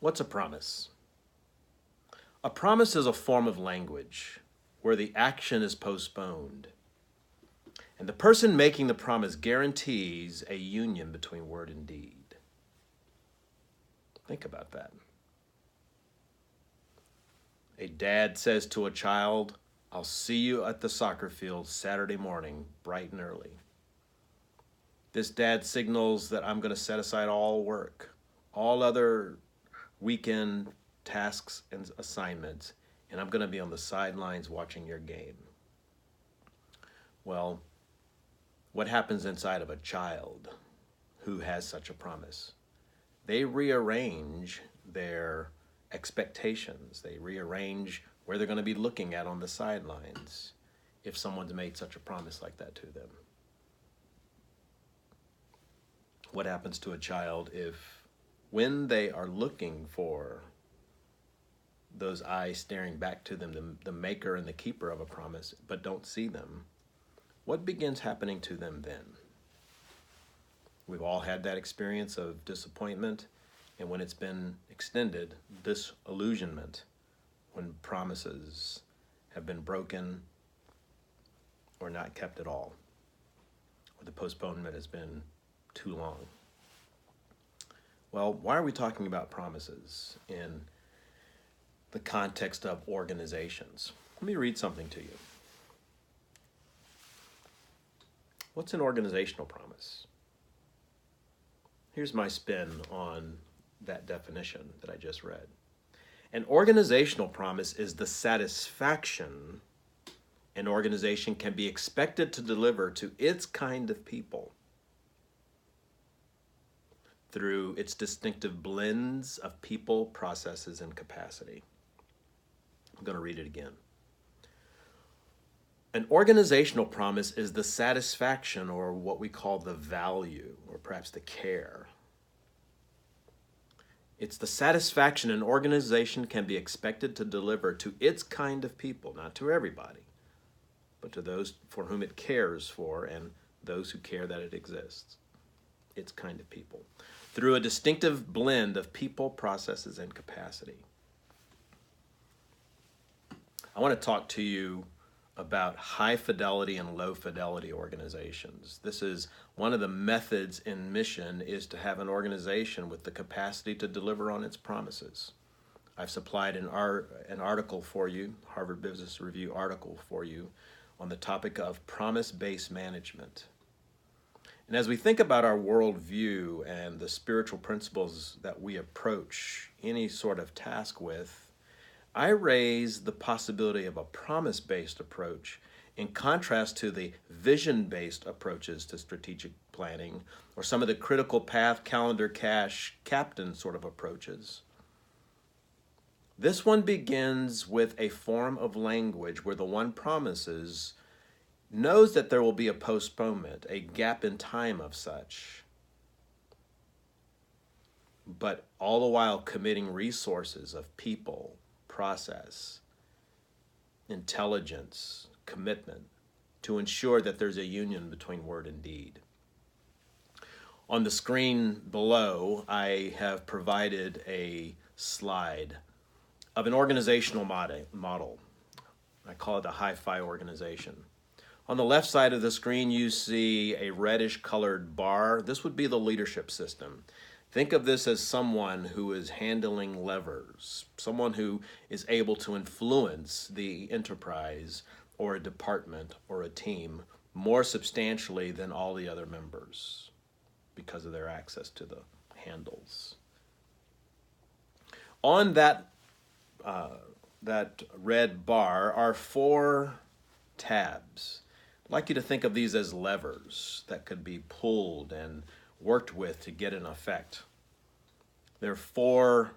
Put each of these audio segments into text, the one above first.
What's a promise? A promise is a form of language where the action is postponed, and the person making the promise guarantees a union between word and deed. Think about that. A dad says to a child, "I'll see you at the soccer field Saturday morning, bright and early." This dad signals that I'm going to set aside all work, all other weekend tasks and assignments, and I'm going to be on the sidelines watching your game. Well, what happens inside of a child who has such a promise? They rearrange their expectations. They rearrange where they're going to be looking at on the sidelines if someone's made such a promise like that to them. What happens to a child if, when they are looking for those eyes staring back to them, the maker and the keeper of a promise, but don't see them, what begins happening to them then? We've all had that experience of disappointment, and when it's been extended, disillusionment, when promises have been broken or not kept at all, or the postponement has been too long. Well, why are we talking about promises in the context of organizations? Let me read something to you. What's an organizational promise? Here's my spin on that definition that I just read. An organizational promise is the satisfaction an organization can be expected to deliver to its kind of people through its distinctive blends of people, processes, and capacity. I'm going to read it again. An organizational promise is the satisfaction, or what we call the value, or perhaps the care. It's the satisfaction an organization can be expected to deliver to its kind of people, not to everybody, but to those for whom it cares for and those who care that it exists. Its kind of people. Through a distinctive blend of people, processes, and capacity. I want to talk to you about high fidelity and low fidelity organizations. This is one of the methods in mission, is to have an organization with the capacity to deliver on its promises. I've supplied an article for you, Harvard Business Review article for you, on the topic of promise-based management. And as we think about our worldview and the spiritual principles that we approach any sort of task with, I raise the possibility of a promise-based approach in contrast to the vision-based approaches to strategic planning, or some of the critical path, calendar, cash, captain sort of approaches. This one begins with a form of language where the one promises knows that there will be a postponement, a gap in time of such, but all the while committing resources of people, process, intelligence, commitment to ensure that there's a union between word and deed. On the screen below, I have provided a slide of an organizational model. I call it a hi-fi organization. On the left side of the screen, you see a reddish colored bar. This would be the leadership system. Think of this as someone who is handling levers, someone who is able to influence the enterprise or a department or a team more substantially than all the other members because of their access to the handles. On that red bar are 4 tabs. I'd like you to think of these as levers that could be pulled and worked with to get an effect. There are 4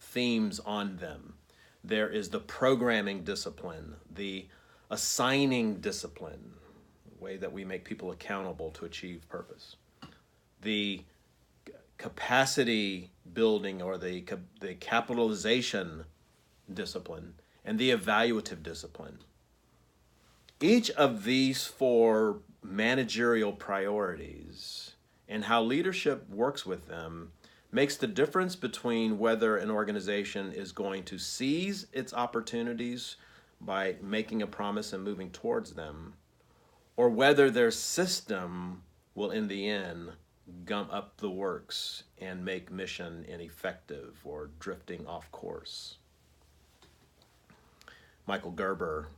themes on them. There is the programming discipline, the assigning discipline, the way that we make people accountable to achieve purpose, the capacity building or the capitalization discipline, and the evaluative discipline. Each of these 4 managerial priorities and how leadership works with them makes the difference between whether an organization is going to seize its opportunities by making a promise and moving towards them, or whether their system will, in the end, gum up the works and make mission ineffective or drifting off course. Michael Gerber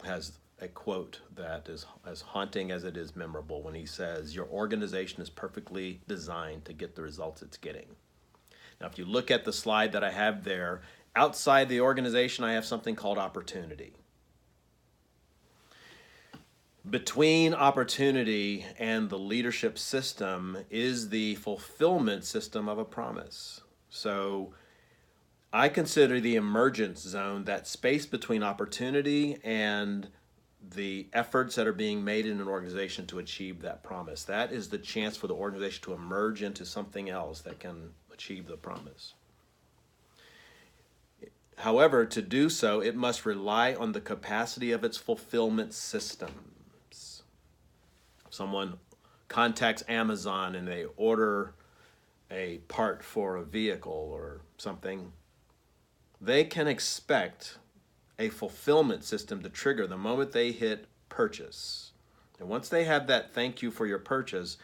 has a quote that is as haunting as it is memorable when he says, "Your organization is perfectly designed to get the results it's getting." Now, if you look at the slide that I have there, outside the organization, I have something called opportunity. Between opportunity and the leadership system is the fulfillment system of a promise. So I consider the emergence zone that space between opportunity and the efforts that are being made in an organization to achieve that promise. That is the chance for the organization to emerge into something else that can achieve the promise. However, to do so, it must rely on the capacity of its fulfillment systems. Someone contacts Amazon and they order a part for a vehicle or something, they can expect a fulfillment system to trigger the moment they hit purchase. And once they have that thank you for your purchase,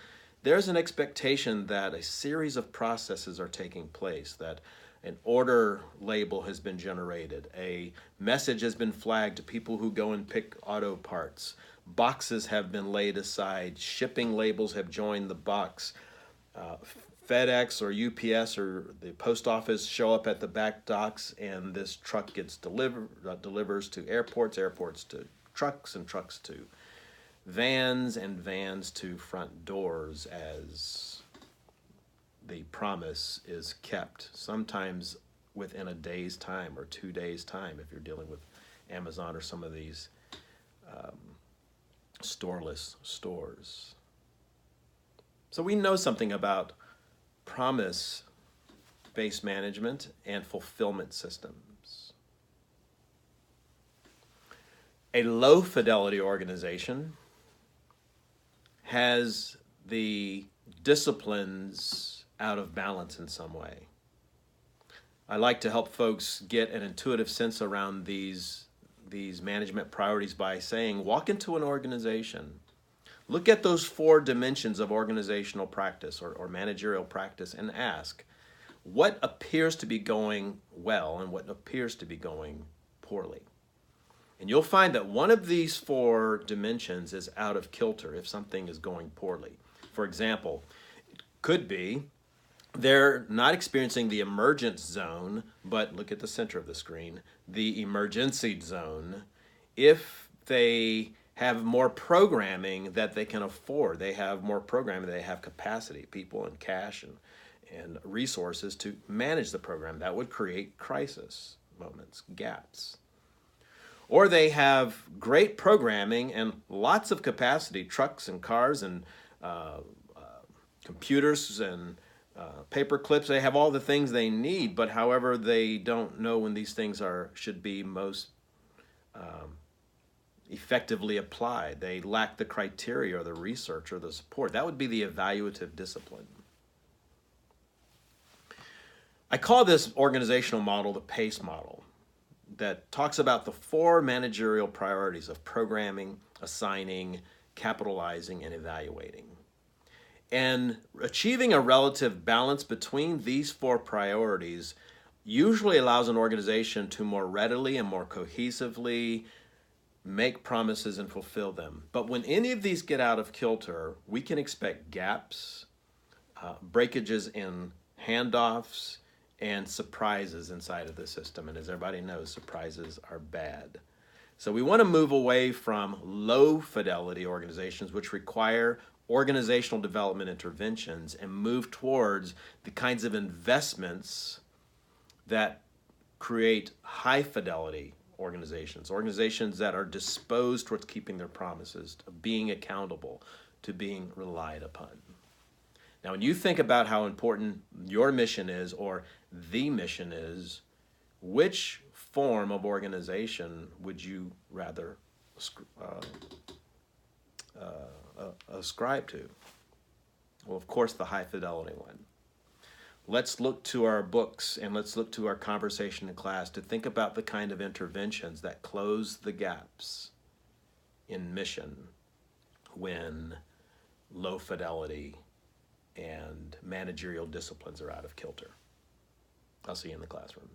there's an expectation that a series of processes are taking place, that an order label has been generated, a message has been flagged to people who go and pick auto parts, boxes have been laid aside, shipping labels have joined the box, FedEx or UPS or the post office show up at the back docks, and this truck gets delivers to airports, airports to trucks, and trucks to vans, and vans to front doors as the promise is kept, sometimes within a day's time or 2 days' time if you're dealing with Amazon or some of these storeless stores. So we know something about promise-based management and fulfillment systems. A low-fidelity organization has the disciplines out of balance in some way. I like to help folks get an intuitive sense around these management priorities by saying, walk into an organization, look at those 4 dimensions of organizational practice or managerial practice and ask, what appears to be going well and what appears to be going poorly? And you'll find that one of these 4 dimensions is out of kilter if something is going poorly. For example, it could be they're not experiencing the emergence zone, but look at the center of the screen, the emergency zone. If they have more programming that they can afford, they have more programming, they have capacity, people and cash and resources to manage the program, that would create crisis moments, gaps. Or they have great programming and lots of capacity, trucks and cars and computers and paper clips. They have all the things they need, but however, they don't know when these things should be most effectively applied. They lack the criteria or the research or the support. That would be the evaluative discipline. I call this organizational model the PACE model, that talks about the 4 managerial priorities of programming, assigning, capitalizing, and evaluating. And achieving a relative balance between these 4 priorities usually allows an organization to more readily and more cohesively make promises and fulfill them. But when any of these get out of kilter, we can expect gaps, breakages in handoffs, and surprises inside of the system. And as everybody knows, surprises are bad. So we want to move away from low fidelity organizations, which require organizational development interventions, and move towards the kinds of investments that create high fidelity organizations that are disposed towards keeping their promises, to being accountable, to being relied upon. Now, when you think about how important your mission is or the mission is, which form of organization would you rather ascribe to? Well, of course, the high fidelity one. let's look to our books and let's look to our conversation in class to think about the kind of interventions that close the gaps in mission when low fidelity and managerial disciplines are out of kilter. I'll see you in the classroom.